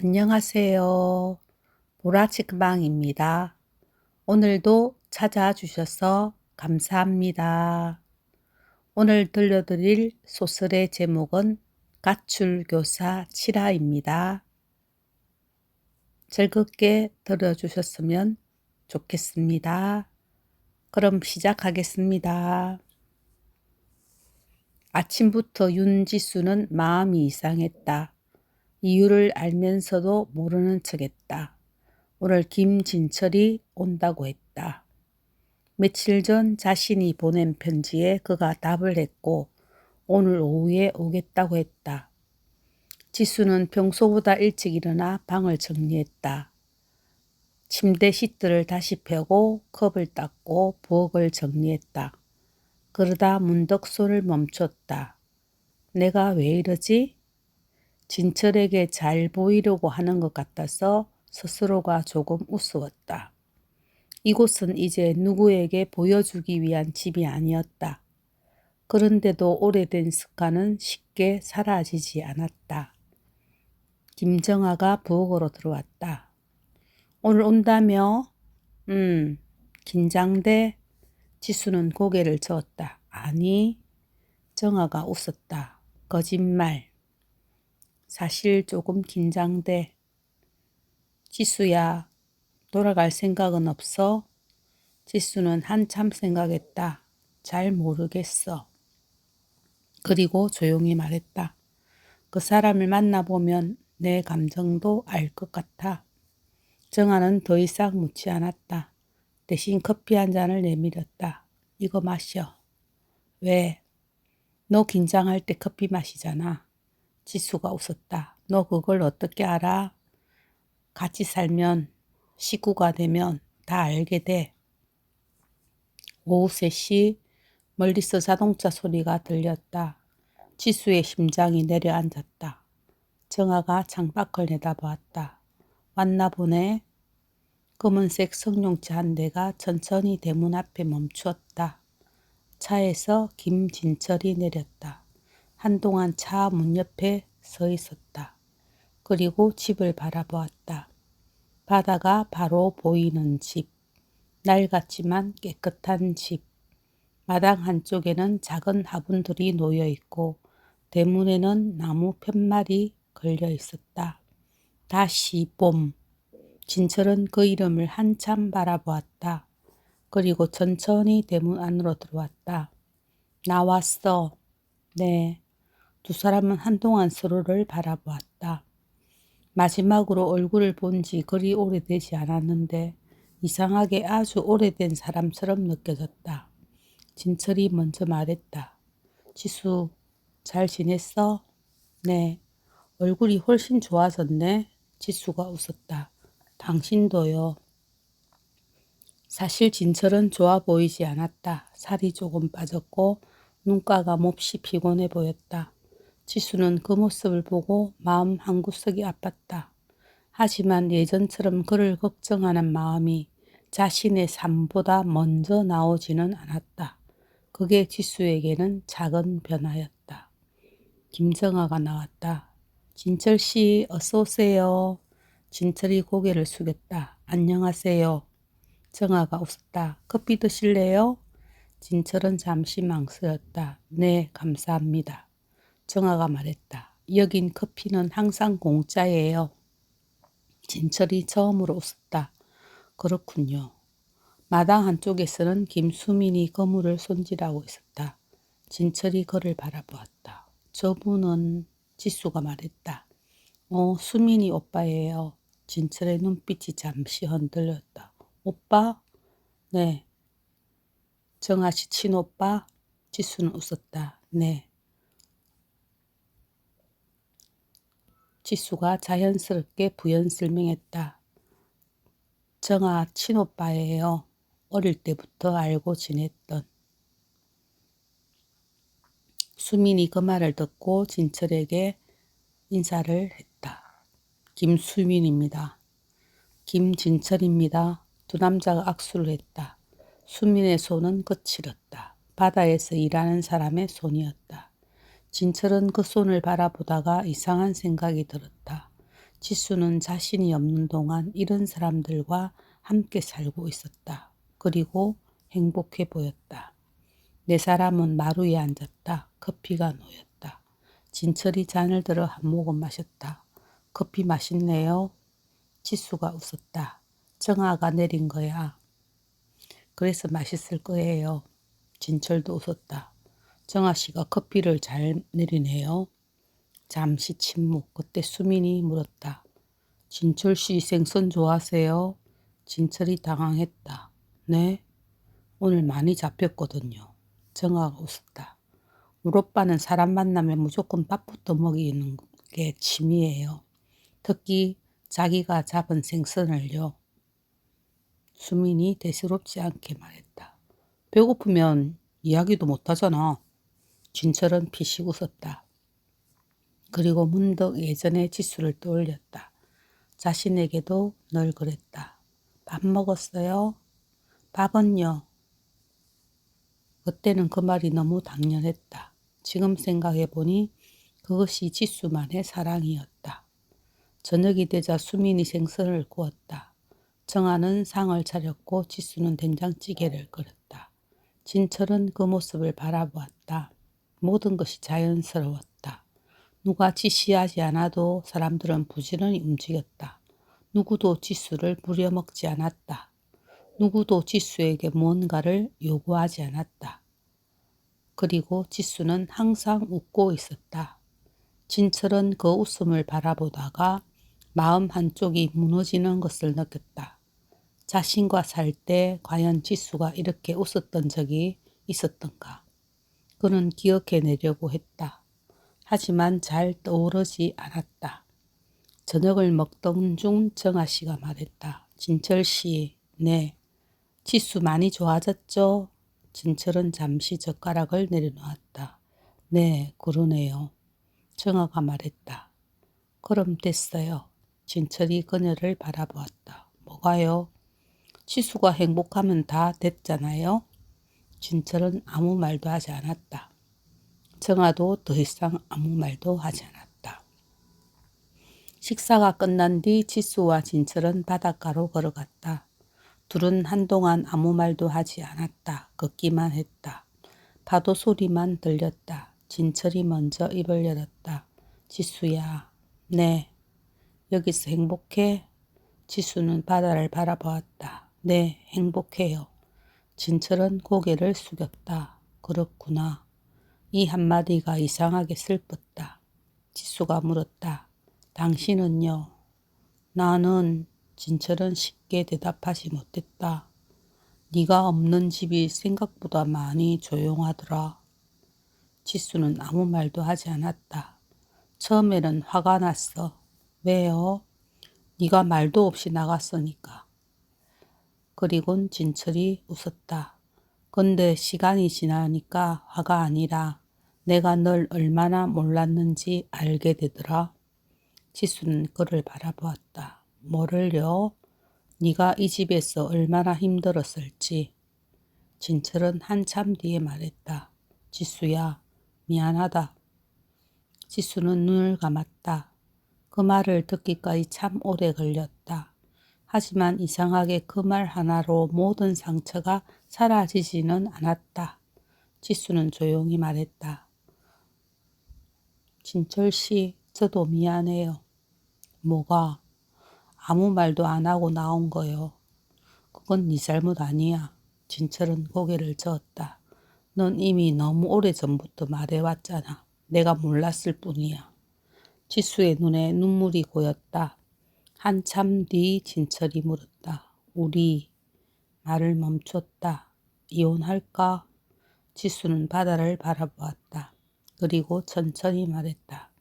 안녕하세요. 보라치크방입니다. 오늘도 찾아주셔서 감사합니다. 오늘 들려드릴 소설의 제목은 가출교사 7화입니다. 즐겁게 들어주셨으면 좋겠습니다. 그럼 시작하겠습니다. 아침부터 윤지수는 마음이 이상했다. 이유를 알면서도 모르는 척했다. 오늘 김진철이 온다고 했다. 며칠 전 자신이 보낸 편지에 그가 답을 했고 오늘 오후에 오겠다고 했다. 지수는 평소보다 일찍 일어나 방을 정리했다. 침대 시트를 다시 펴고 컵을 닦고 부엌을 정리했다. 그러다 문득 손을 멈췄다. 내가 왜 이러지? 진철에게 잘 보이려고 하는 것 같아서 스스로가 조금 우스웠다. 이곳은 이제 누구에게 보여주기 위한 집이 아니었다. 그런데도 오래된 습관은 쉽게 사라지지 않았다. 김정아가 부엌으로 들어왔다. 오늘 온다며? 긴장돼? 지수는 고개를 저었다. 아니, 정아가 웃었다. 거짓말. 사실 조금 긴장돼. 지수야, 돌아갈 생각은 없어? 지수는 한참 생각했다. 잘 모르겠어. 그리고 조용히 말했다. 그 사람을 만나보면 내 감정도 알 것 같아. 정아는 더 이상 묻지 않았다. 대신 커피 한 잔을 내밀었다. 이거 마셔. 왜? 너 긴장할 때 커피 마시잖아. 지수가 웃었다. 너 그걸 어떻게 알아? 같이 살면, 식구가 되면 다 알게 돼. 오후 3시 멀리서 자동차 소리가 들렸다. 지수의 심장이 내려앉았다. 정아가 창밖을 내다보았다. 왔나 보네. 검은색 승용차 한 대가 천천히 대문 앞에 멈추었다. 차에서 김진철이 내렸다. 한동안 차 문 옆에 서 있었다. 그리고 집을 바라보았다. 바다가 바로 보이는 집. 낡았지만 깨끗한 집. 마당 한쪽에는 작은 화분들이 놓여 있고 대문에는 나무 편말이 걸려 있었다. 다시 봄. 진철은 그 이름을 한참 바라보았다. 그리고 천천히 대문 안으로 들어왔다. 나왔어. 네. 두 사람은 한동안 서로를 바라보았다. 마지막으로 얼굴을 본 지 그리 오래되지 않았는데 이상하게 아주 오래된 사람처럼 느껴졌다. 진철이 먼저 말했다. 지수, 잘 지냈어? 네. 얼굴이 훨씬 좋아졌네. 지수가 웃었다. 당신도요. 사실 진철은 좋아 보이지 않았다. 살이 조금 빠졌고 눈가가 몹시 피곤해 보였다. 지수는 그 모습을 보고 마음 한구석이 아팠다. 하지만 예전처럼 그를 걱정하는 마음이 자신의 삶보다 먼저 나오지는 않았다. 그게 지수에게는 작은 변화였다. 김정아가 나왔다. 진철 씨, 어서 오세요. 진철이 고개를 숙였다. 안녕하세요. 정아가 웃었다. 커피 드실래요? 진철은 잠시 망설였다. 네, 감사합니다. 정아가 말했다. 여긴 커피는 항상 공짜예요. 진철이 처음으로 웃었다. 그렇군요. 마당 한쪽에서는 김수민이 거물을 손질하고 있었다. 진철이 그를 바라보았다. 저분은 지수가 말했다. 수민이 오빠예요. 진철의 눈빛이 잠시 흔들렸다. 오빠? 네. 정아씨 친오빠? 지수는 웃었다. 네. 지수가 자연스럽게 부연 설명했다. 정아 친오빠예요. 어릴 때부터 알고 지냈던. 수민이 그 말을 듣고 진철에게 인사를 했다. 김수민입니다. 김진철입니다. 두 남자가 악수를 했다. 수민의 손은 거칠었다. 바다에서 일하는 사람의 손이었다. 진철은 그 손을 바라보다가 이상한 생각이 들었다. 지수는 자신이 없는 동안 이런 사람들과 함께 살고 있었다. 그리고 행복해 보였다. 네 사람은 마루에 앉았다. 커피가 놓였다. 진철이 잔을 들어 한 모금 마셨다. 커피 맛있네요. 지수가 웃었다. 정아가 내린 거야. 그래서 맛있을 거예요. 진철도 웃었다. 정아 씨가 커피를 잘 내리네요. 잠시 침묵. 그때 수민이 물었다. 진철 씨 생선 좋아하세요? 진철이 당황했다. 네? 오늘 많이 잡혔거든요. 정아가 웃었다. 우리 오빠는 사람 만나면 무조건 밥부터 먹이는 게 취미예요. 특히 자기가 잡은 생선을요. 수민이 대수롭지 않게 말했다. 배고프면 이야기도 못하잖아. 진철은 피식 웃었다. 그리고 문득 예전의 지수를 떠올렸다. 자신에게도 늘 그랬다. 밥 먹었어요? 밥은요? 그때는 그 말이 너무 당연했다. 지금 생각해보니 그것이 지수만의 사랑이었다. 저녁이 되자 수민이 생선을 구웠다. 정아는 상을 차렸고 지수는 된장찌개를 끓였다. 진철은 그 모습을 바라보았다. 모든 것이 자연스러웠다. 누가 지시하지 않아도 사람들은 부지런히 움직였다. 누구도 지수를 부려먹지 않았다. 누구도 지수에게 무언가를 요구하지 않았다. 그리고 지수는 항상 웃고 있었다. 진철은 그 웃음을 바라보다가 마음 한쪽이 무너지는 것을 느꼈다. 자신과 살 때 과연 지수가 이렇게 웃었던 적이 있었던가. 그는 기억해내려고 했다. 하지만 잘 떠오르지 않았다. 저녁을 먹던 중 정아 씨가 말했다. 진철 씨, 네. 지수 많이 좋아졌죠? 진철은 잠시 젓가락을 내려놓았다. 네, 그러네요. 정아가 말했다. 그럼 됐어요. 진철이 그녀를 바라보았다. 뭐가요? 지수가 행복하면 다 됐잖아요. 진철은 아무 말도 하지 않았다. 정아도 더 이상 아무 말도 하지 않았다. 식사가 끝난 뒤 지수와 진철은 바닷가로 걸어갔다. 둘은 한동안 아무 말도 하지 않았다. 걷기만 했다. 파도 소리만 들렸다. 진철이 먼저 입을 열었다. 지수야, 네. 여기서 행복해? 지수는 바다를 바라보았다. 네, 행복해요. 진철은 고개를 숙였다. 그렇구나. 이 한마디가 이상하게 슬펐다. 지수가 물었다. 당신은요? 나는 진철은 쉽게 대답하지 못했다. 네가 없는 집이 생각보다 많이 조용하더라. 지수는 아무 말도 하지 않았다. 처음에는 화가 났어. 왜요? 네가 말도 없이 나갔으니까. 그리곤 진철이 웃었다. 근데 시간이 지나니까 화가 아니라 내가 널 얼마나 몰랐는지 알게 되더라. 지수는 그를 바라보았다. 뭐를요? 네가 이 집에서 얼마나 힘들었을지. 진철은 한참 뒤에 말했다. 지수야, 미안하다. 지수는 눈을 감았다. 그 말을 듣기까지 참 오래 걸렸다. 하지만 이상하게 그 말 하나로 모든 상처가 사라지지는 않았다. 지수는 조용히 말했다. 진철 씨, 저도 미안해요. 뭐가? 아무 말도 안 하고 나온 거요. 그건 네 잘못 아니야. 진철은 고개를 저었다. 넌 이미 너무 오래전부터 말해왔잖아. 내가 몰랐을 뿐이야. 지수의 눈에 눈물이 고였다. 한참 뒤 진철이 물었다. 우리 말을 멈췄다. 이혼할까? 지수는 바다를 바라보았다. 그리고 천천히 말했다.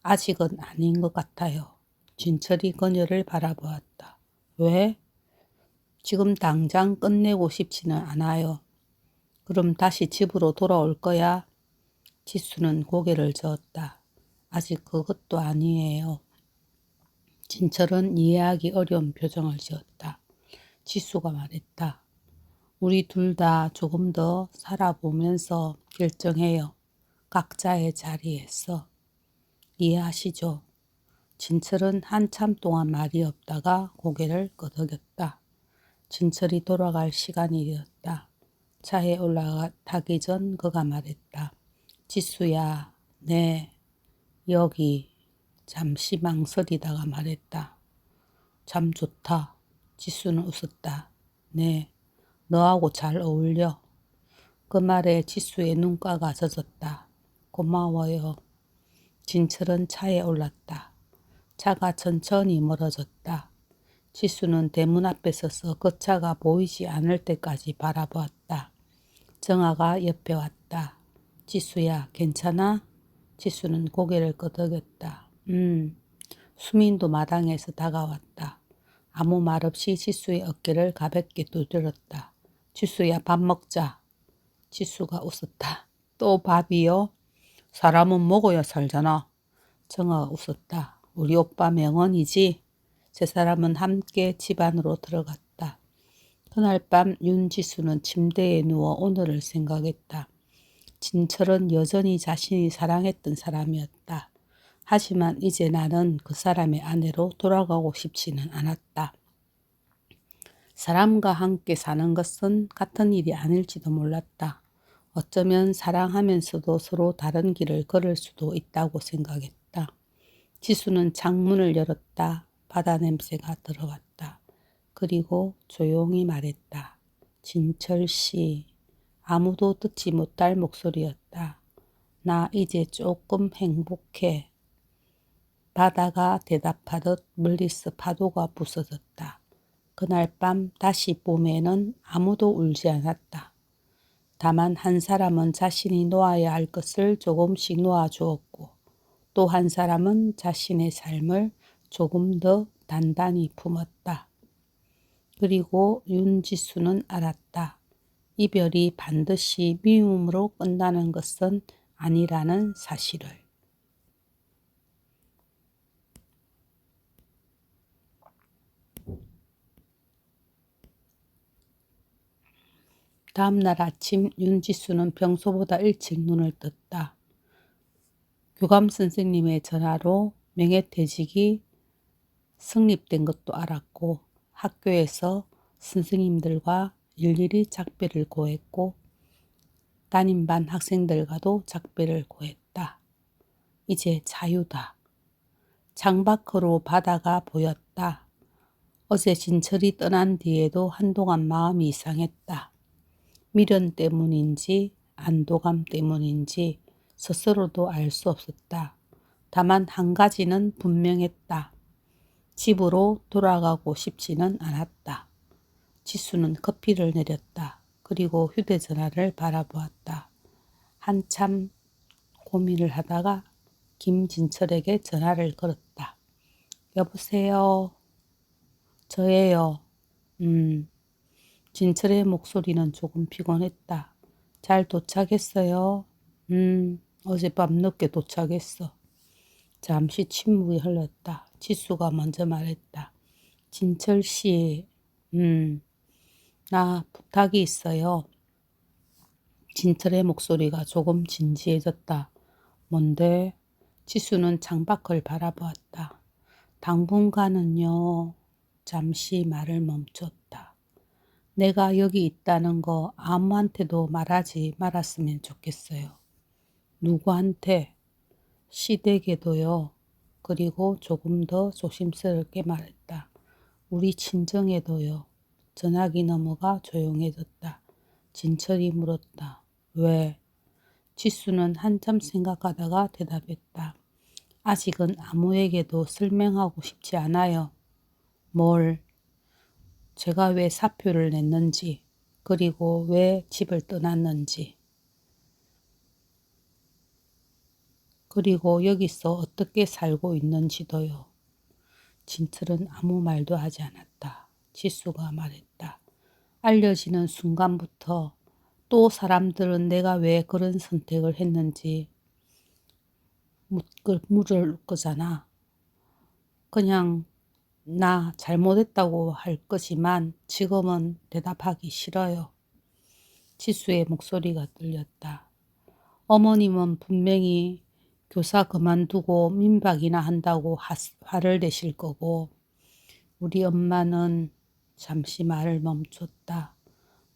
아직은 아닌 것 같아요. 진철이 그녀를 바라보았다. 왜? 지금 당장 끝내고 싶지는 않아요. 그럼 다시 집으로 돌아올 거야? 지수는 고개를 저었다. 아직 그것도 아니에요. 진철은 이해하기 어려운 표정을 지었다. 지수가 말했다. 우리 둘 다 조금 더 살아보면서 결정해요. 각자의 자리에서. 이해하시죠? 진철은 한참 동안 말이 없다가 고개를 끄덕였다. 진철이 돌아갈 시간이 되었다. 차에 올라타기 전 그가 말했다. 지수야, 네, 여기. 잠시 망설이다가 말했다. 참 좋다. 지수는 웃었다. 네, 너하고 잘 어울려. 그 말에 지수의 눈가가 젖었다. 고마워요. 진철은 차에 올랐다. 차가 천천히 멀어졌다. 지수는 대문 앞에 서서 그 차가 보이지 않을 때까지 바라보았다. 정아가 옆에 왔다. 지수야, 괜찮아? 지수는 고개를 끄덕였다. 수민도 마당에서 다가왔다. 아무 말 없이 지수의 어깨를 가볍게 두드렸다. 지수야, 밥 먹자. 지수가 웃었다. 또 밥이요? 사람은 먹어야 살잖아. 정아가 웃었다. 우리 오빠 명언이지? 세 사람은 함께 집 안으로 들어갔다. 그날 밤 윤지수는 침대에 누워 오늘을 생각했다. 진철은 여전히 자신이 사랑했던 사람이었다. 하지만 이제 나는 그 사람의 아내로 돌아가고 싶지는 않았다. 사람과 함께 사는 것은 같은 일이 아닐지도 몰랐다. 어쩌면 사랑하면서도 서로 다른 길을 걸을 수도 있다고 생각했다. 지수는 창문을 열었다. 바다 냄새가 들어왔다. 그리고 조용히 말했다. 진철 씨. 아무도 듣지 못할 목소리였다. 나 이제 조금 행복해. 바다가 대답하듯 멀리서 파도가 부서졌다. 그날 밤 다시 봄에는 아무도 울지 않았다. 다만 한 사람은 자신이 놓아야 할 것을 조금씩 놓아주었고 또 한 사람은 자신의 삶을 조금 더 단단히 품었다. 그리고 윤지수는 알았다. 이별이 반드시 미움으로 끝나는 것은 아니라는 사실을. 다음 날 아침 윤지수는 평소보다 일찍 눈을 떴다. 교감 선생님의 전화로 명예퇴직이 성립된 것도 알았고 학교에서 선생님들과 일일이 작별을 고했고 담임반 학생들과도 작별을 고했다. 이제 자유다. 창밖으로 바다가 보였다. 어제 진철이 떠난 뒤에도 한동안 마음이 이상했다. 미련 때문인지 안도감 때문인지 스스로도 알 수 없었다. 다만 한 가지는 분명했다. 집으로 돌아가고 싶지는 않았다. 지수는 커피를 내렸다. 그리고 휴대전화를 바라보았다. 한참 고민을 하다가 김진철에게 전화를 걸었다. 여보세요. 저예요. 진철의 목소리는 조금 피곤했다. 잘 도착했어요. 어젯밤 늦게 도착했어. 잠시 침묵이 흘렀다. 지수가 먼저 말했다. 진철 씨, 나 부탁이 있어요. 진철의 목소리가 조금 진지해졌다. 뭔데? 지수는 창밖을 바라보았다. 당분간은요. 잠시 말을 멈췄다. 내가 여기 있다는 거 아무한테도 말하지 말았으면 좋겠어요. 누구한테? 시댁에도요. 그리고 조금 더 조심스럽게 말했다. 우리 친정에도요. 전화기 너머가 조용해졌다. 진철이 물었다. 왜? 지수는 한참 생각하다가 대답했다. 아직은 아무에게도 설명하고 싶지 않아요. 뭘? 제가 왜 사표를 냈는지, 그리고 왜 집을 떠났는지, 그리고 여기서 어떻게 살고 있는지도요. 진철은 아무 말도 하지 않았다. 지수가 말했다. 알려지는 순간부터 또 사람들은 내가 왜 그런 선택을 했는지 물을 거잖아. 그냥 나 잘못했다고 할 거지만 지금은 대답하기 싫어요. 지수의 목소리가 떨렸다. 어머님은 분명히 교사 그만두고 민박이나 한다고 화를 내실 거고, 우리 엄마는 잠시 말을 멈췄다.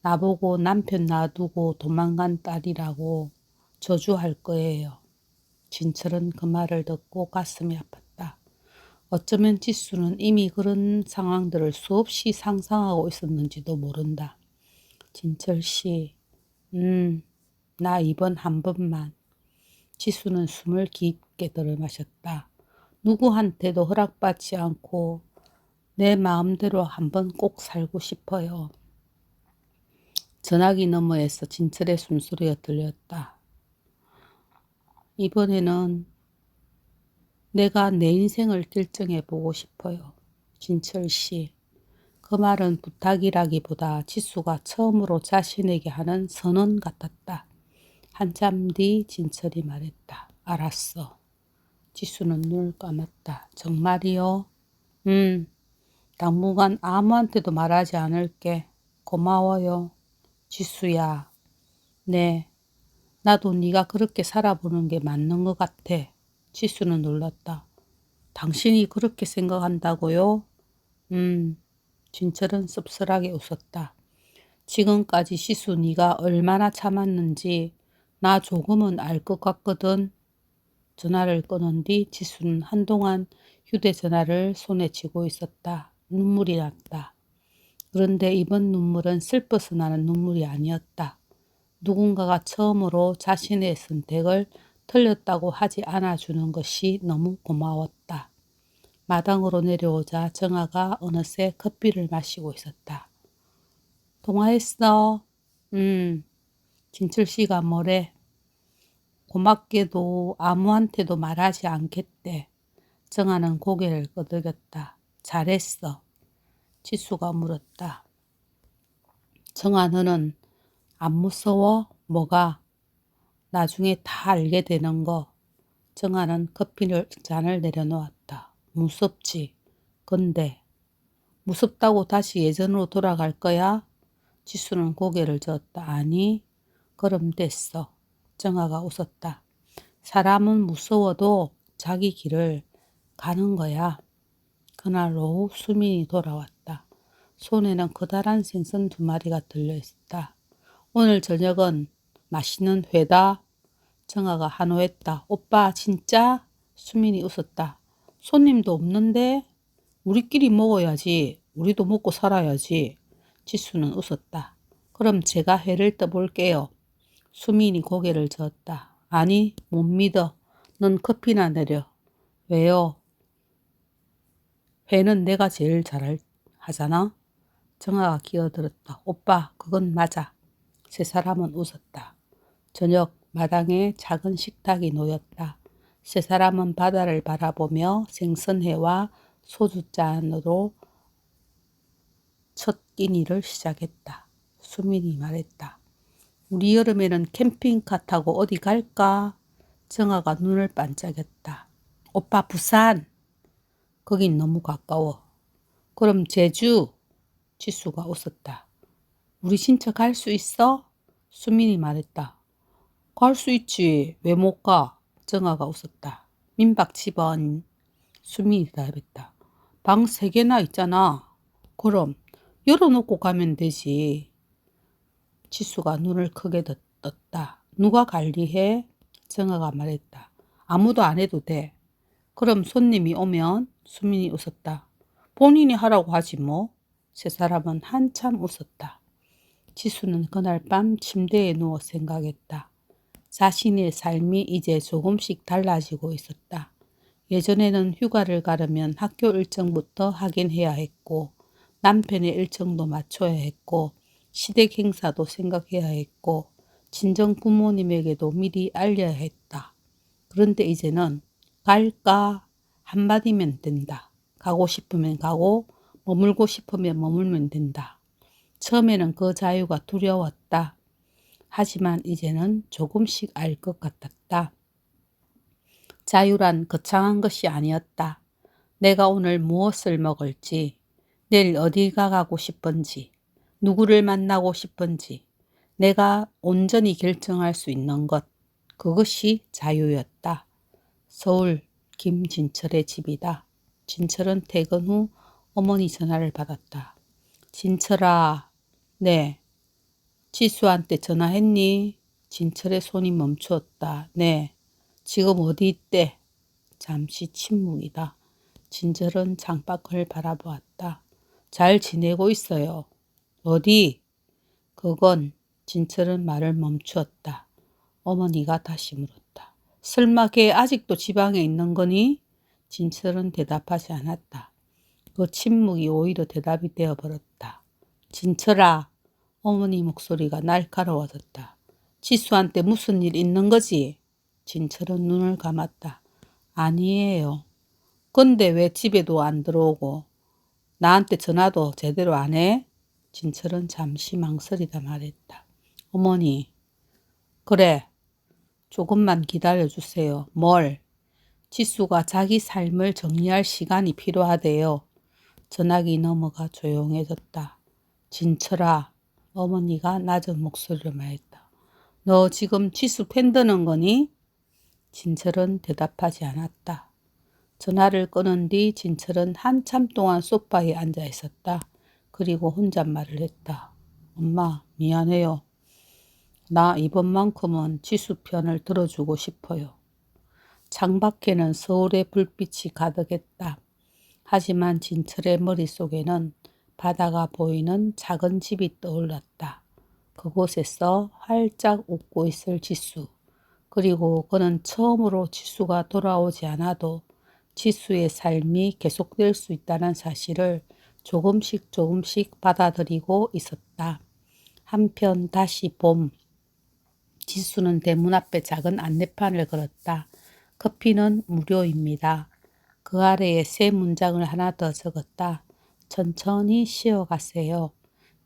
나보고 남편 놔두고 도망간 딸이라고 저주할 거예요. 진철은 그 말을 듣고 가슴이 아팠다. 어쩌면 지수는 이미 그런 상황들을 수없이 상상하고 있었는지도 모른다. 진철 씨, 나 이번 한 번만. 지수는 숨을 깊게 들이마셨다. 누구한테도 허락받지 않고 내 마음대로 한번 꼭 살고 싶어요. 전화기 너머에서 진철의 숨소리가 들렸다. 이번에는 내가 내 인생을 결정해 보고 싶어요. 진철 씨. 그 말은 부탁이라기보다 지수가 처음으로 자신에게 하는 선언 같았다. 한참 뒤 진철이 말했다. 알았어. 지수는 눈을 감았다. 정말이요? 당분간 아무한테도 말하지 않을게. 고마워요. 지수야. 네. 나도 네가 그렇게 살아보는 게 맞는 것 같아. 지수는 놀랐다. 당신이 그렇게 생각한다고요? 진철은 씁쓸하게 웃었다. 지금까지 지수 네가 얼마나 참았는지 나 조금은 알 것 같거든. 전화를 끊은 뒤 지수는 한동안 휴대전화를 손에 쥐고 있었다. 눈물이 났다. 그런데 이번 눈물은 슬퍼서 나는 눈물이 아니었다. 누군가가 처음으로 자신의 선택을 틀렸다고 하지 않아주는 것이 너무 고마웠다. 마당으로 내려오자 정아가 어느새 커피를 마시고 있었다. 통화했어? 진철 씨가 뭐래? 고맙게도 아무한테도 말하지 않겠대. 정아는 고개를 끄덕였다. 잘했어. 지수가 물었다. 정아 너는 안 무서워? 뭐가? 나중에 다 알게 되는 거. 정아는 잔을 내려놓았다. 무섭지. 근데 무섭다고 다시 예전으로 돌아갈 거야? 지수는 고개를 저었다. 아니, 그럼 됐어. 정아가 웃었다. 사람은 무서워도 자기 길을 가는 거야. 그날 오후 수민이 돌아왔다. 손에는 커다란 생선 2마리가 들려있었다. 오늘 저녁은 맛있는 회다. 정아가 한호했다. 오빠 진짜? 수민이 웃었다. 손님도 없는데? 우리끼리 먹어야지. 우리도 먹고 살아야지. 지수는 웃었다. 그럼 제가 회를 떠볼게요. 수민이 고개를 저었다. 아니, 못 믿어. 넌 커피나 내려. 왜요? 회는 내가 제일 하잖아. 정아가 끼어들었다. 오빠, 그건 맞아. 세 사람은 웃었다. 저녁 마당에 작은 식탁이 놓였다. 세 사람은 바다를 바라보며 생선회와 소주잔으로 첫 끼니를 시작했다. 수민이 말했다. 우리 여름에는 캠핑카 타고 어디 갈까? 정아가 눈을 반짝였다. 오빠 부산. 거긴 너무 가까워. 그럼 제주. 지수가 웃었다. 우리 진짜 갈 수 있어? 수민이 말했다. 갈 수 있지. 왜 못 가? 정아가 웃었다. 민박 집안. 수민이 답했다. 방 3개나 있잖아. 그럼 열어놓고 가면 되지. 지수가 눈을 크게 떴다. 누가 관리해? 정아가 말했다. 아무도 안 해도 돼. 그럼 손님이 오면? 수민이 웃었다. 본인이 하라고 하지 뭐. 세 사람은 한참 웃었다. 지수는 그날 밤 침대에 누워 생각했다. 자신의 삶이 이제 조금씩 달라지고 있었다. 예전에는 휴가를 가려면 학교 일정부터 확인해야 했고 남편의 일정도 맞춰야 했고 시댁 행사도 생각해야 했고 친정 부모님에게도 미리 알려야 했다. 그런데 이제는 갈까 한마디면 된다. 가고 싶으면 가고 머물고 싶으면 머물면 된다. 처음에는 그 자유가 두려웠다. 하지만 이제는 조금씩 알 것 같았다. 자유란 거창한 것이 아니었다. 내가 오늘 무엇을 먹을지, 내일 어디가 가고 싶은지, 누구를 만나고 싶은지 내가 온전히 결정할 수 있는 것, 그것이 자유였다. 서울 김진철의 집이다. 진철은 퇴근 후 어머니 전화를 받았다. 진철아, 네. 지수한테 전화했니? 진철의 손이 멈추었다. 네. 지금 어디 있대? 잠시 침묵이다. 진철은 창밖을 바라보았다. 잘 지내고 있어요. 어디? 그건. 진철은 말을 멈추었다. 어머니가 다시 물었다. 설마 걔 아직도 지방에 있는 거니? 진철은 대답하지 않았다. 그 침묵이 오히려 대답이 되어버렸다. 진철아, 어머니 목소리가 날카로워졌다. 지수한테 무슨 일 있는 거지? 진철은 눈을 감았다. 아니에요. 근데 왜 집에도 안 들어오고 나한테 전화도 제대로 안 해? 진철은 잠시 망설이다 말했다. 어머니, 그래. 조금만 기다려주세요. 뭘? 지수가 자기 삶을 정리할 시간이 필요하대요. 전화기 넘어가 조용해졌다. 진철아, 어머니가 낮은 목소리로 말했다. 너 지금 지수 팬드는 거니? 진철은 대답하지 않았다. 전화를 끊은 뒤 진철은 한참 동안 소파에 앉아 있었다. 그리고 혼잣말을 했다. 엄마, 미안해요. 나 이번만큼은 지수 편을 들어주고 싶어요. 창밖에는 서울의 불빛이 가득했다. 하지만 진철의 머릿속에는 바다가 보이는 작은 집이 떠올랐다. 그곳에서 활짝 웃고 있을 지수. 그리고 그는 처음으로 지수가 돌아오지 않아도 지수의 삶이 계속될 수 있다는 사실을 조금씩 받아들이고 있었다. 한편 다시 봄. 지수는 대문 앞에 작은 안내판을 걸었다. 커피는 무료입니다. 그 아래에 세 문장을 하나 더 적었다. 천천히 쉬어가세요.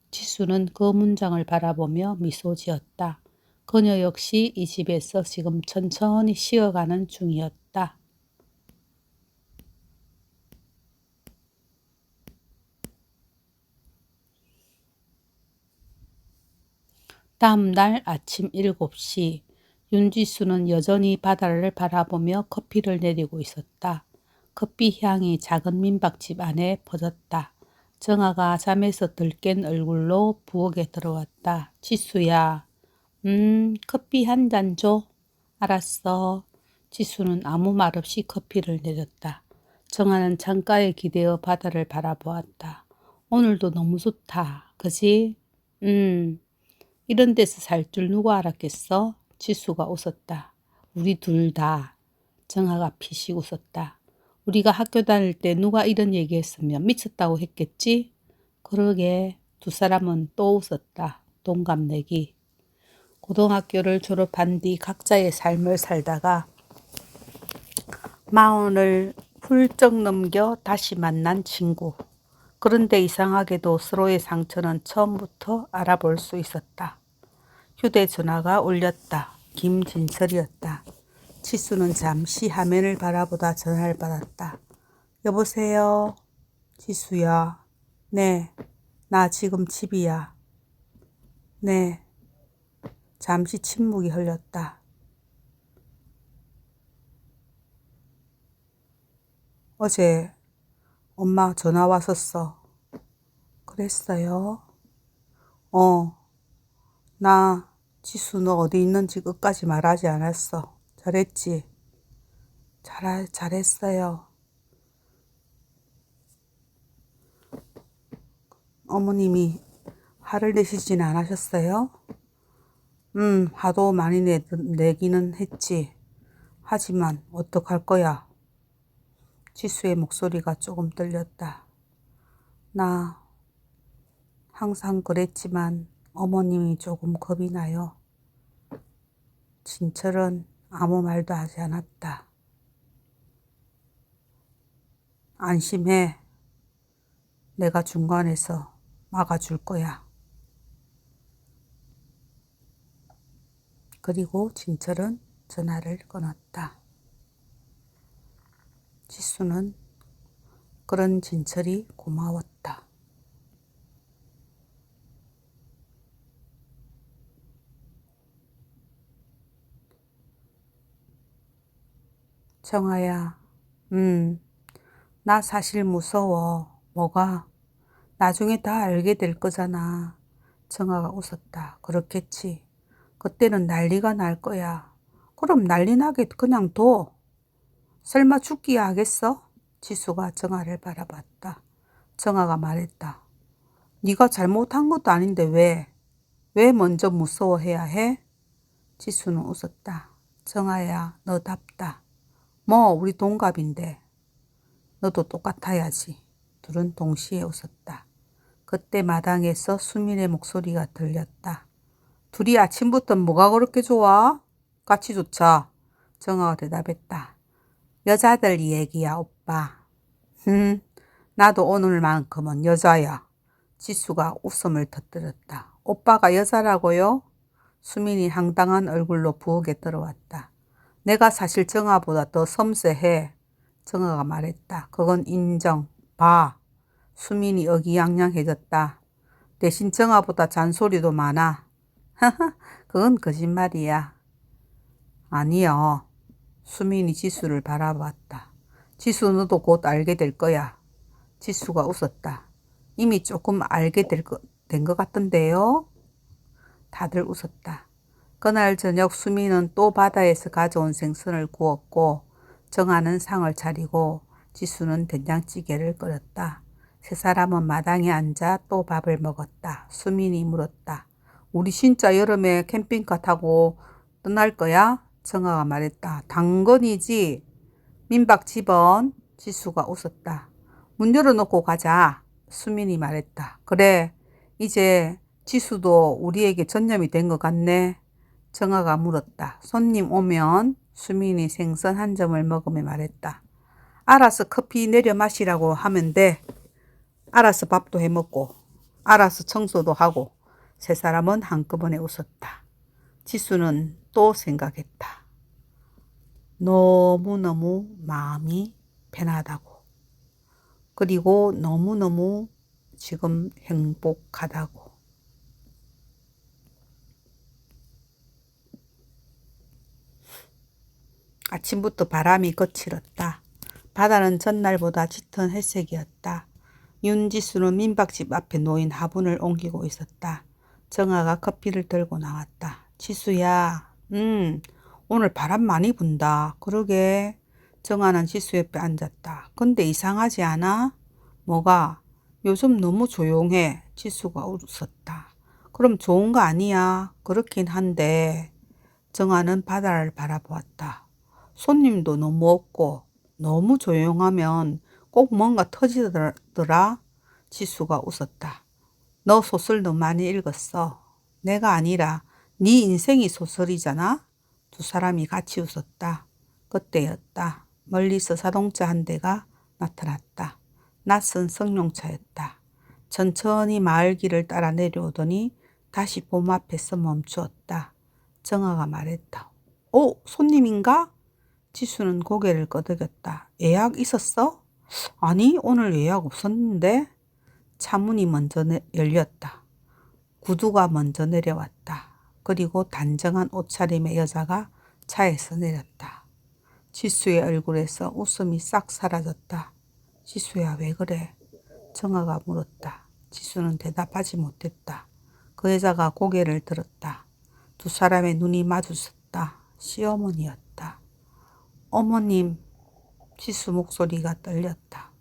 지수는 그 문장을 바라보며 미소 지었다. 그녀 역시 이 집에서 지금 천천히 쉬어가는 중이었다. 다음 날 아침 7시 윤지수는 여전히 바다를 바라보며 커피를 내리고 있었다. 커피 향이 작은 민박집 안에 퍼졌다. 정아가 잠에서 들깬 얼굴로 부엌에 들어왔다. 지수야, 커피 한 잔 줘. 알았어. 지수는 아무 말 없이 커피를 내렸다. 정아는 창가에 기대어 바다를 바라보았다. 오늘도 너무 좋다. 그지? 이런 데서 살 줄 누가 알았겠어? 지수가 웃었다. 우리 둘 다. 정아가 피식 웃었다. 우리가 학교 다닐 때 누가 이런 얘기했으면 미쳤다고 했겠지? 그러게. 두 사람은 또 웃었다. 동갑내기. 고등학교를 졸업한 뒤 각자의 삶을 살다가 40을 훌쩍 넘겨 다시 만난 친구. 그런데 이상하게도 서로의 상처는 처음부터 알아볼 수 있었다. 휴대전화가 울렸다. 김진철이었다. 지수는 잠시 화면을 바라보다 전화를 받았다. 여보세요? 지수야. 네. 나 지금 집이야. 네. 잠시 침묵이 흘렸다. 어제 엄마 전화 왔었어. 그랬어요? 나 지수 너 어디 있는지 끝까지 말하지 않았어. 잘했지? 잘했어요. 어머님이 화를 내시진 않으셨어요? 화도 많이 내기는 했지. 하지만 어떡할 거야? 지수의 목소리가 조금 떨렸다. 나 항상 그랬지만 어머님이 조금 겁이 나요. 진철은 아무 말도 하지 않았다. 안심해. 내가 중간에서 막아줄 거야. 그리고 진철은 전화를 끊었다. 지수는 그런 진철이 고마웠다. 정아야, 나 사실 무서워. 뭐가? 나중에 다 알게 될 거잖아. 정아가 웃었다. 그렇겠지. 그때는 난리가 날 거야. 그럼 난리 나게 그냥 둬. 설마 죽기야 하겠어? 지수가 정아를 바라봤다. 정아가 말했다. 네가 잘못한 것도 아닌데 왜? 왜 먼저 무서워해야 해? 지수는 웃었다. 정아야, 너답다. 뭐 우리 동갑인데. 너도 똑같아야지. 둘은 동시에 웃었다. 그때 마당에서 수민의 목소리가 들렸다. 둘이 아침부터 뭐가 그렇게 좋아? 같이 좋자. 정아가 대답했다. 여자들 얘기야, 오빠. 나도 오늘만큼은 여자야. 지수가 웃음을 터뜨렸다. 오빠가 여자라고요? 수민이 황당한 얼굴로 부엌에 들어왔다. 내가 사실 정아보다 더 섬세해. 정아가 말했다. 그건 인정. 봐. 수민이 어기양양해졌다. 대신 정아보다 잔소리도 많아. 그건 거짓말이야. 아니요. 수민이 지수를 바라봤다. 지수 너도 곧 알게 될 거야. 지수가 웃었다. 이미 조금 알게 된 것 같던데요? 다들 웃었다. 그날 저녁 수민은 또 바다에서 가져온 생선을 구웠고 정아는 상을 차리고 지수는 된장찌개를 끓였다. 세 사람은 마당에 앉아 또 밥을 먹었다. 수민이 물었다. 우리 진짜 여름에 캠핑카 타고 떠날 거야? 정아가 말했다. 당근이지. 민박 집은? 지수가 웃었다. 문 열어놓고 가자. 수민이 말했다. 그래, 이제 지수도 우리에게 전념이 된 것 같네. 정아가 물었다. 손님 오면? 수민이 생선 한 점을 먹으며 말했다. 알아서 커피 내려 마시라고 하면 돼. 알아서 밥도 해 먹고, 알아서 청소도 하고. 세 사람은 한꺼번에 웃었다. 지수는 또 생각했다. 너무너무 마음이 편하다고. 그리고 너무너무 지금 행복하다고. 아침부터 바람이 거칠었다. 바다는 전날보다 짙은 회색이었다. 윤지수는 민박집 앞에 놓인 화분을 옮기고 있었다. 정아가 커피를 들고 나왔다. 지수야, 오늘 바람 많이 분다. 그러게. 정아는 지수 옆에 앉았다. 근데 이상하지 않아? 뭐가? 요즘 너무 조용해. 지수가 웃었다. 그럼 좋은 거 아니야. 그렇긴 한데. 정아는 바다를 바라보았다. 손님도 너무 없고 너무 조용하면 꼭 뭔가 터지더라. 지수가 웃었다. 너 소설 너무 많이 읽었어. 내가 아니라 네 인생이 소설이잖아. 두 사람이 같이 웃었다. 그때였다. 멀리서 자동차 한 대가 나타났다. 낯선 승용차였다. 천천히 마을 길을 따라 내려오더니 다시 봄 앞에서 멈추었다. 정아가 말했다. 오, 손님인가? 지수는 고개를 끄덕였다. 예약 있었어? 아니, 오늘 예약 없었는데. 차문이 먼저 열렸다. 구두가 먼저 내려왔다. 그리고 단정한 옷차림의 여자가 차에서 내렸다. 지수의 얼굴에서 웃음이 싹 사라졌다. 지수야, 왜 그래? 정아가 물었다. 지수는 대답하지 못했다. 그 여자가 고개를 들었다. 두 사람의 눈이 마주쳤다. 시어머니였다. 어머님, 지수 목소리가 떨렸다.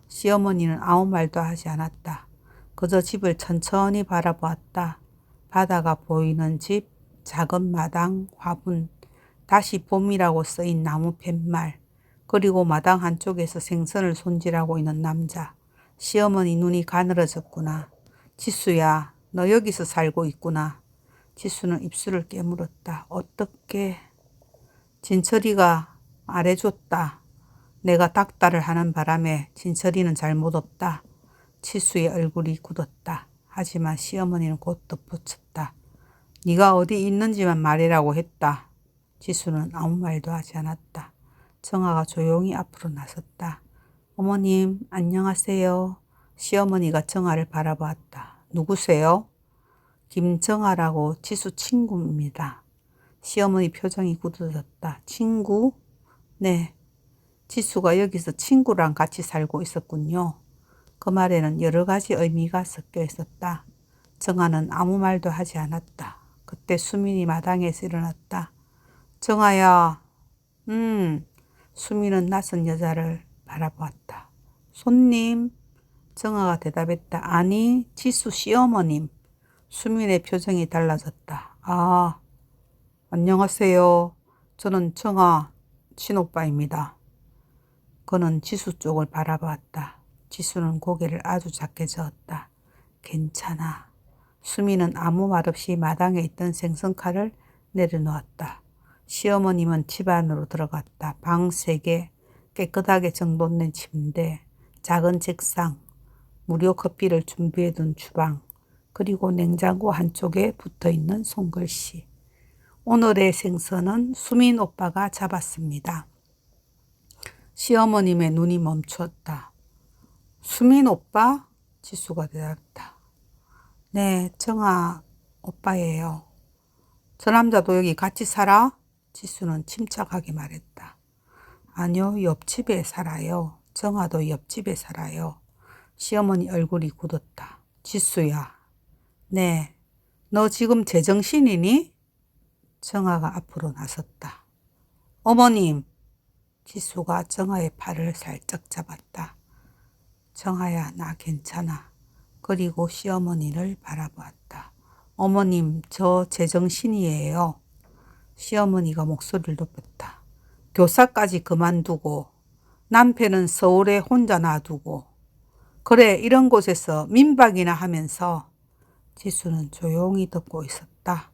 시어머니는 아무 말도 하지 않았다. 그저 집을 천천히 바라보았다. 바다가 보이는 집, 작은 마당, 화분, 다시 봄이라고 쓰인 나무 팻말, 그리고 마당 한쪽에서 생선을 손질하고 있는 남자. 시어머니 눈이 가늘어졌구나. 지수야, 너 여기서 살고 있구나. 지수는 입술을 깨물었다. 어떻게? 진철이가 말해줬다. 내가 닥달을 하는 바람에 진철이는 잘못 없다. 지수의 얼굴이 굳었다. 하지만 시어머니는 곧 덧붙였다. 네가 어디 있는지만 말해라고 했다. 지수는 아무 말도 하지 않았다. 정아가 조용히 앞으로 나섰다. 어머님, 안녕하세요. 시어머니가 정아를 바라보았다. 누구세요? 김정아라고 지수 친구입니다. 시어머니 표정이 굳어졌다. 친구? 네. 지수가 여기서 친구랑 같이 살고 있었군요. 그 말에는 여러 가지 의미가 섞여 있었다. 정아는 아무 말도 하지 않았다. 그때 수민이 마당에서 일어났다. 정아야. 수민은 낯선 여자를 바라보았다. 손님. 정아가 대답했다. 아니, 지수 시어머님. 수민의 표정이 달라졌다. 아, 안녕하세요. 저는 정아 친오빠입니다. 그는 지수 쪽을 바라보았다. 지수는 고개를 아주 작게 저었다. 괜찮아. 수민은 아무 말 없이 마당에 있던 생선칼을 내려놓았다. 시어머님은 집 안으로 들어갔다. 방 3개, 깨끗하게 정돈된 침대, 작은 책상, 무료 커피를 준비해둔 주방, 그리고 냉장고 한쪽에 붙어있는 손글씨. 오늘의 생선은 수민 오빠가 잡았습니다. 시어머님의 눈이 멈추었다. 수민 오빠? 지수가 대답했다. 네, 정아 오빠예요. 저 남자도 여기 같이 살아? 지수는 침착하게 말했다. 아니요, 옆집에 살아요. 정아도 옆집에 살아요. 시어머니 얼굴이 굳었다. 지수야. 네, 너 지금 제정신이니? 정아가 앞으로 나섰다. 어머님. 지수가 정아의 팔을 살짝 잡았다. 정아야, 나 괜찮아. 그리고 시어머니를 바라보았다. 어머님, 저 제정신이에요. 시어머니가 목소리를 높였다. 교사까지 그만두고 남편은 서울에 혼자 놔두고 그래, 이런 곳에서 민박이나 하면서. 지수는 조용히 듣고 있었다.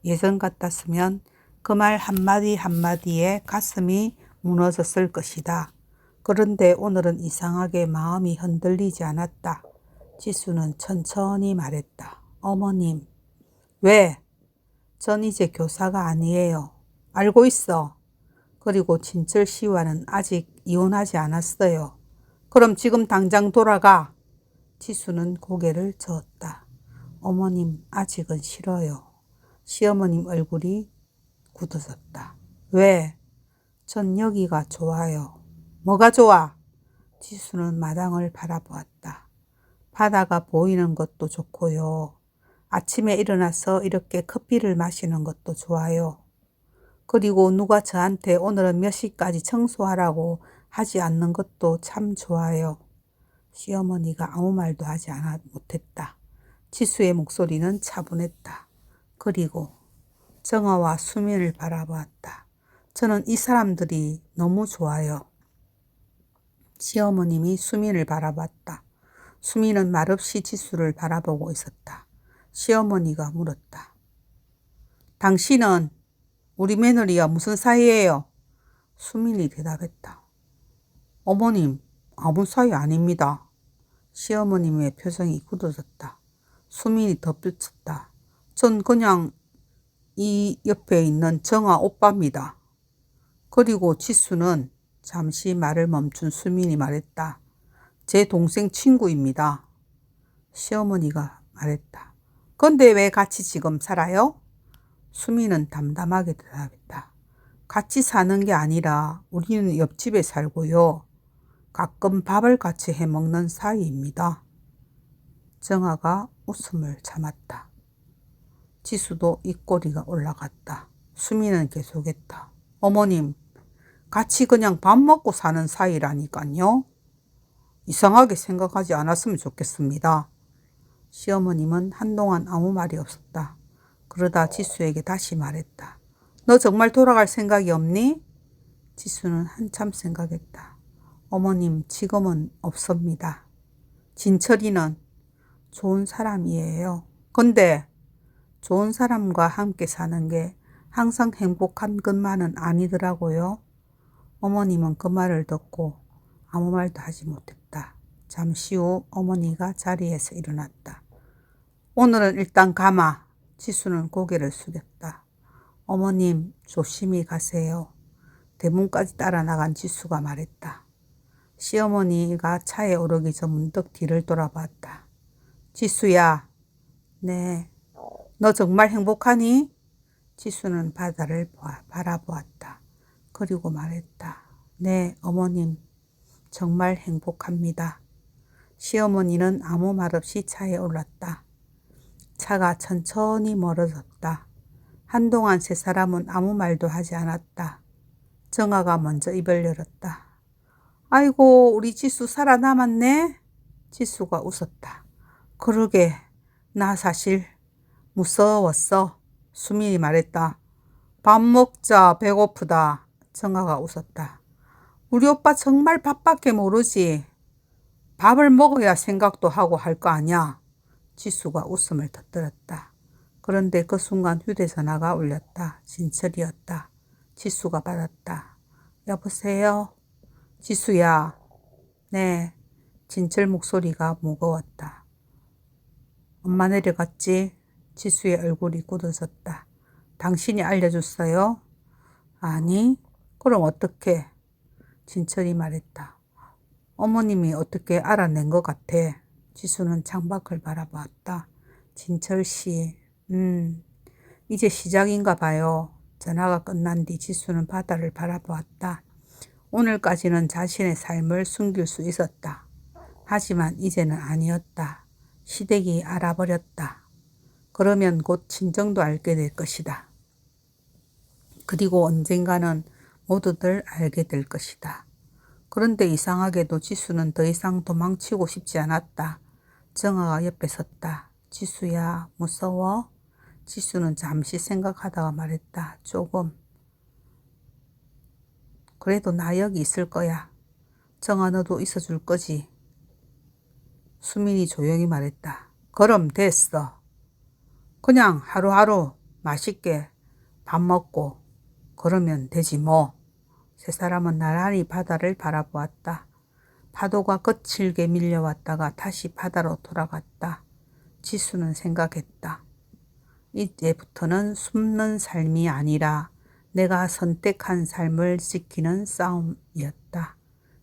예전 같았으면 그 말 한마디 한마디에 가슴이 무너졌을 것이다. 그런데 오늘은 이상하게 마음이 흔들리지 않았다. 지수는 천천히 말했다. 어머님. 왜? 전 이제 교사가 아니에요. 알고 있어. 그리고 진철 씨와는 아직 이혼하지 않았어요. 그럼 지금 당장 돌아가. 지수는 고개를 저었다. 어머님, 아직은 싫어요. 시어머님 얼굴이 굳어졌다. 왜? 전 여기가 좋아요. 뭐가 좋아? 지수는 마당을 바라보았다. 바다가 보이는 것도 좋고요. 아침에 일어나서 이렇게 커피를 마시는 것도 좋아요. 그리고 누가 저한테 오늘은 몇 시까지 청소하라고 하지 않는 것도 참 좋아요. 시어머니가 아무 말도 하지 못했다. 지수의 목소리는 차분했다. 그리고 정아와 수민을 바라보았다. 저는 이 사람들이 너무 좋아요. 시어머님이 수민을 바라봤다. 수민은 말없이 지수를 바라보고 있었다. 시어머니가 물었다. 당신은 우리 며느리와 무슨 사이예요? 수민이 대답했다. 어머님, 아무 사이 아닙니다. 시어머님의 표정이 굳어졌다. 수민이 덧붙였다. 전 그냥 이 옆에 있는 정아 오빠입니다. 그리고 지수는 잠시 말을 멈춘 수민이 말했다. 제 동생 친구입니다. 시어머니가 말했다. 근데 왜 같이 지금 살아요? 수민은 담담하게 대답했다. 같이 사는 게 아니라 우리는 옆집에 살고요. 가끔 밥을 같이 해먹는 사이입니다. 정아가 웃음을 참았다. 지수도 입꼬리가 올라갔다. 수민은 계속했다. 어머님, 같이 그냥 밥 먹고 사는 사이라니까요. 이상하게 생각하지 않았으면 좋겠습니다. 시어머님은 한동안 아무 말이 없었다. 그러다 지수에게 다시 말했다. 너 정말 돌아갈 생각이 없니? 지수는 한참 생각했다. 어머님, 지금은 없습니다. 진철이는 좋은 사람이에요. 근데 좋은 사람과 함께 사는 게 항상 행복한 것만은 아니더라고요. 어머님은 그 말을 듣고 아무 말도 하지 못했다. 잠시 후 어머니가 자리에서 일어났다. 오늘은 일단 가마. 지수는 고개를 숙였다. 어머님, 조심히 가세요. 대문까지 따라 나간 지수가 말했다. 시어머니가 차에 오르기 전 문득 뒤를 돌아봤다. 지수야. 네. 너 정말 행복하니? 지수는 바다를 바라보았다. 그리고 말했다. 네, 어머님. 정말 행복합니다. 시어머니는 아무 말 없이 차에 올랐다. 차가 천천히 멀어졌다. 한동안 세 사람은 아무 말도 하지 않았다. 정아가 먼저 입을 열었다. 아이고, 우리 지수 살아남았네? 지수가 웃었다. 그러게, 나 사실 무서웠어. 수민이 말했다. 밥 먹자, 배고프다. 정아가 웃었다. 우리 오빠 정말 밥밖에 모르지. 밥을 먹어야 생각도 하고 할 거 아니야. 지수가 웃음을 터뜨렸다. 그런데 그 순간 휴대전화가 울렸다. 진철이었다. 지수가 받았다. 여보세요? 지수야. 네. 진철 목소리가 무거웠다. 엄마 내려갔지? 지수의 얼굴이 굳어졌다. 당신이 알려줬어요? 아니, 그럼 어떻게? 진철이 말했다. 어머님이 어떻게 알아낸 것 같아. 지수는 창밖을 바라보았다. 진철 씨, 이제 시작인가 봐요. 전화가 끝난 뒤 지수는 바다를 바라보았다. 오늘까지는 자신의 삶을 숨길 수 있었다. 하지만 이제는 아니었다. 시댁이 알아버렸다. 그러면 곧 친정도 알게 될 것이다. 그리고 언젠가는 모두들 알게 될 것이다. 그런데 이상하게도 지수는 더 이상 도망치고 싶지 않았다. 정아가 옆에 섰다. 지수야, 무서워? 지수는 잠시 생각하다가 말했다. 조금. 그래도 나 여기 있을 거야. 정아, 너도 있어줄 거지? 수민이 조용히 말했다. 그럼 됐어. 그냥 하루하루 맛있게 밥 먹고 그러면 되지 뭐. 세 사람은 나란히 바다를 바라보았다. 파도가 거칠게 밀려왔다가 다시 바다로 돌아갔다. 지수는 생각했다. 이제부터는 숨는 삶이 아니라 내가 선택한 삶을 지키는 싸움이었다.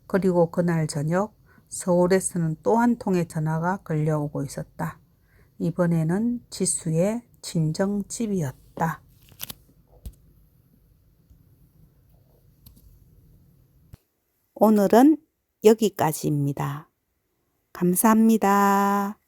그리고 그날 저녁 서울에서는 또 한 통의 전화가 걸려오고 있었다. 이번에는 지수의 친정집이었다. 오늘은 여기까지입니다. 감사합니다.